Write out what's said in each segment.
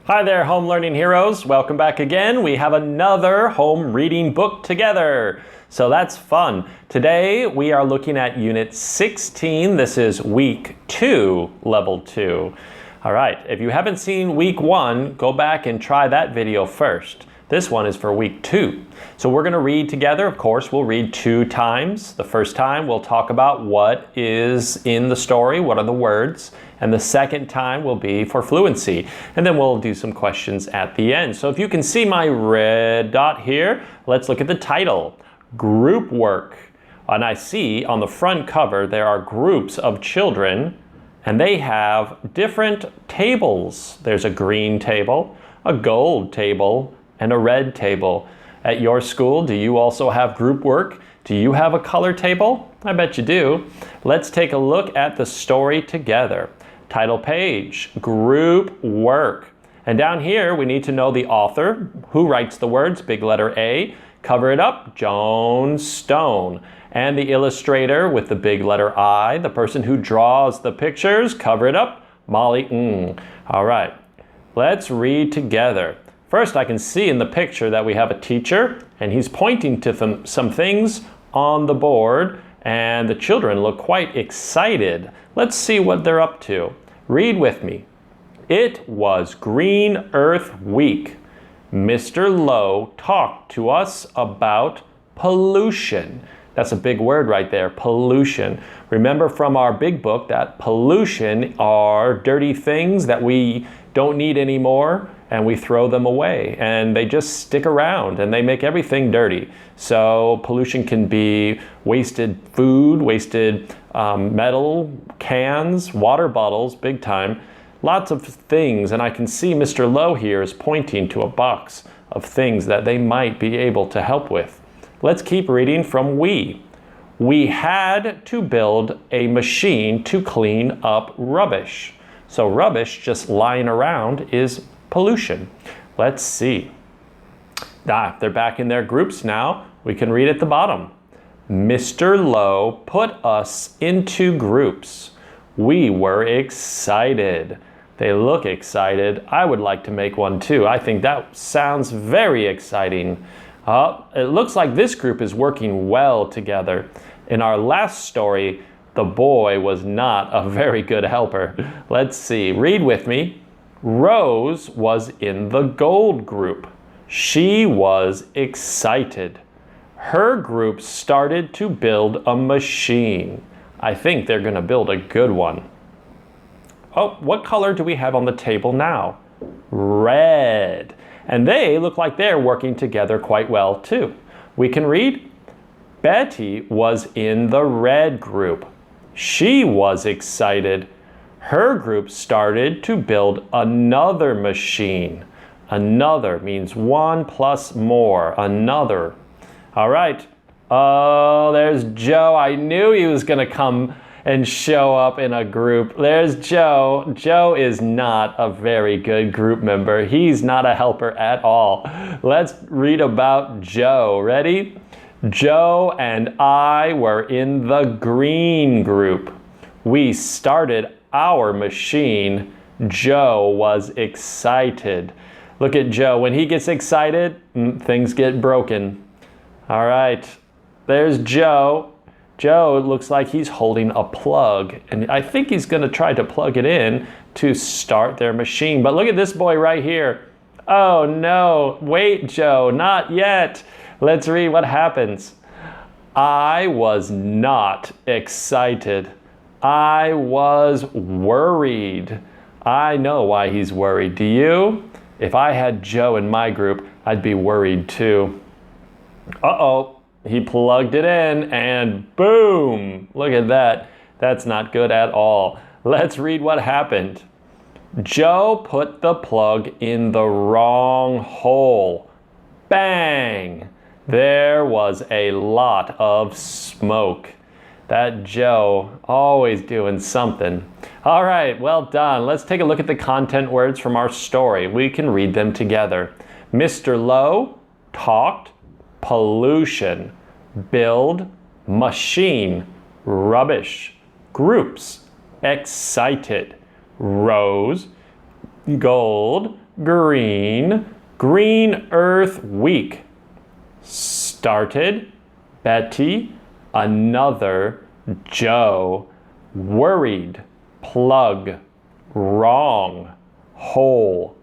Hi there, home learning heroes. Welcome back again. We have another home reading book together. So that's fun. Today we are looking at Unit 16. This is Week 2, Level 2. All right, if you haven't seen Week 1, go back and try that video first. This one is for Week 2. So we're going to read together. Of course, we'll read 2 times. The first time we'll talk about what is in the story, what are the words, and the second time will be for fluency. And then we'll do some questions at the end. So if you can see my red dot here, let's look at the title, Group Work. And I see on the front cover there are groups of children and they have different tables. There's a green table, a gold table, and a red table. At your school, do you also have group work? Do you have a color table? I bet you do. Let's take a look at the story together. Title page, Group Work. And down here, we need to know the author, who writes the words, big letter A. Cover it up, Joan Stone. And the illustrator with the big letter I, the person who draws the pictures, cover it up, Molly Ng. All right, let's read together. First, I can see in the picture that we have a teacher, and he's pointing to some things on the board, and the children look quite excited. Let's see what they're up to. Read with me. It was Green Earth Week. Mr. Lowe talked to us about pollution. That's a big word right there, pollution. Remember from our big book that pollution are dirty things that we don't need anymore, and we throw them away, and they just stick around and they make everything dirty. So pollution can be wasted food, wasted metal, cans, water bottles, big time, lots of things. And I can see Mr. Lowe here is pointing to a box of things that they might be able to help with. Let's keep reading from we. We had to build a machine to clean up rubbish. So rubbish just lying around is pollution. Let's see. They're back in their groups now. We can read at the bottom. Mr. Lowe put us into groups. We were excited. They look excited. I would like to make one too. I think that sounds very exciting. It looks like this group is working well together. In our last story, the boy was not a very good helper. Let's see. Read with me. Rose was in the gold group. She was excited. Her group started to build a machine. I think they're going to build a good one. Oh, what color do we have on the table now? Red. And they look like they're working together quite well too. We can read. Betty was in the red group. She was excited. Her group started to build another machine. Another means one plus more. Another. All right. Oh, there's Joe. I knew he was going to come and show up in a group. There's Joe. Joe is not a very good group member. He's not a helper at all. Let's read about Joe. Ready? Joe and I were in the green group. We started our machine. Joe was excited. Look at Joe. When he gets excited, things get broken. All right. There's Joe. Joe looks like he's holding a plug, and I think he's going to try to plug it in to start their machine. But look at this boy right here. Oh no, wait, Joe, not yet. Let's read what happens. I was not excited. I was worried. I know why he's worried. Do you? If I had Joe in my group, I'd be worried too. Uh-oh, he plugged it in and boom, look at that. That's not good at all. Let's read what happened. Joe put the plug in the wrong hole. Bang! There was a lot of smoke. That Joe, always doing something. All right, well done. Let's take a look at the content words from our story. We can read them together. Mr. Lowe talked, pollution, build, machine, rubbish, groups, excited, rose, gold, green. Green Earth Week. Started, Betty, another, Joe, worried, plug, wrong, hole,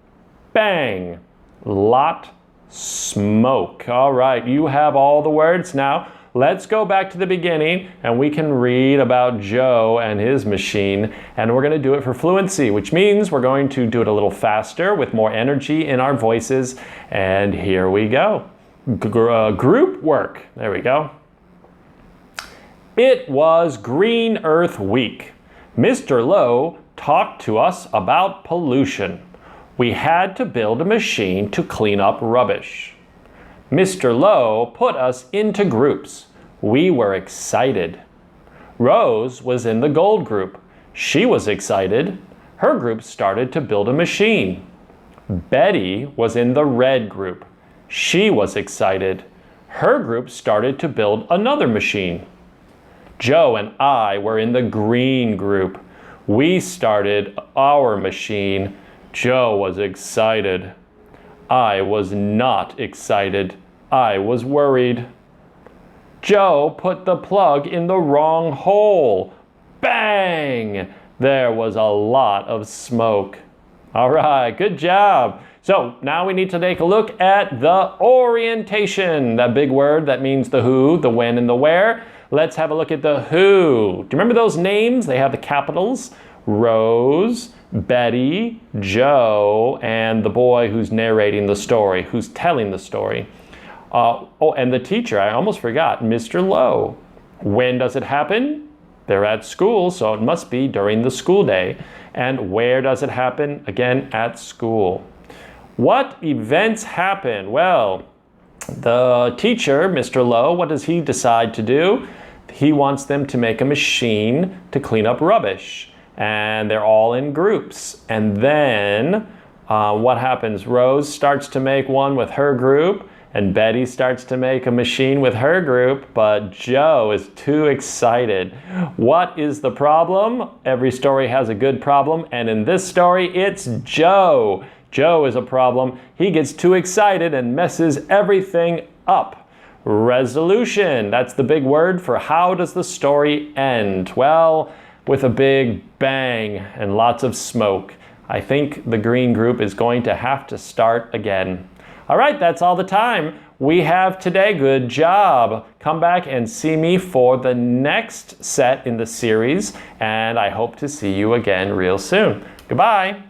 bang, lot, smoke. All right, you have all the words now. Let's go back to the beginning and we can read about Joe and his machine, and we're going to do it for fluency, which means we're going to do it a little faster with more energy in our voices. And here we go. Group work. There we go. It was Green Earth Week. Mr. Lowe talked to us about pollution. We had to build a machine to clean up rubbish. Mr. Lowe put us into groups. We were excited. Rose was in the gold group. She was excited. Her group started to build a machine. Betty was in the red group. She was excited. Her group started to build another machine. Joe and I were in the green group. We started our machine. Joe was excited. I was not excited. I was worried. Joe put the plug in the wrong hole. Bang! There was a lot of smoke. All right, good job. So now we need to take a look at the orientation, that big word that means the who, the when, and the where. Let's have a look at the who. Do you remember those names? They have the capitals. Rose, Betty, Joe, and the boy who's narrating the story, who's telling the story. And the teacher, I almost forgot, Mr. Lowe. When does it happen? They're at school, so it must be during the school day. And where does it happen? Again, at school. What events happen? Well, the teacher, Mr. Lowe, what does he decide to do? He wants them to make a machine to clean up rubbish. And they're all in groups. And then what happens? Rose starts to make one with her group, and Betty starts to make a machine with her group, but Joe is too excited. What is the problem? Every story has a good problem, and in this story, it's Joe. Joe is a problem. He gets too excited and messes everything up. Resolution, that's the big word for how does the story end? Well, with a big bang and lots of smoke. I think the green group is going to have to start again. All right, that's all the time we have today. Good job. Come back and see me for the next set in the series, and I hope to see you again real soon. Goodbye.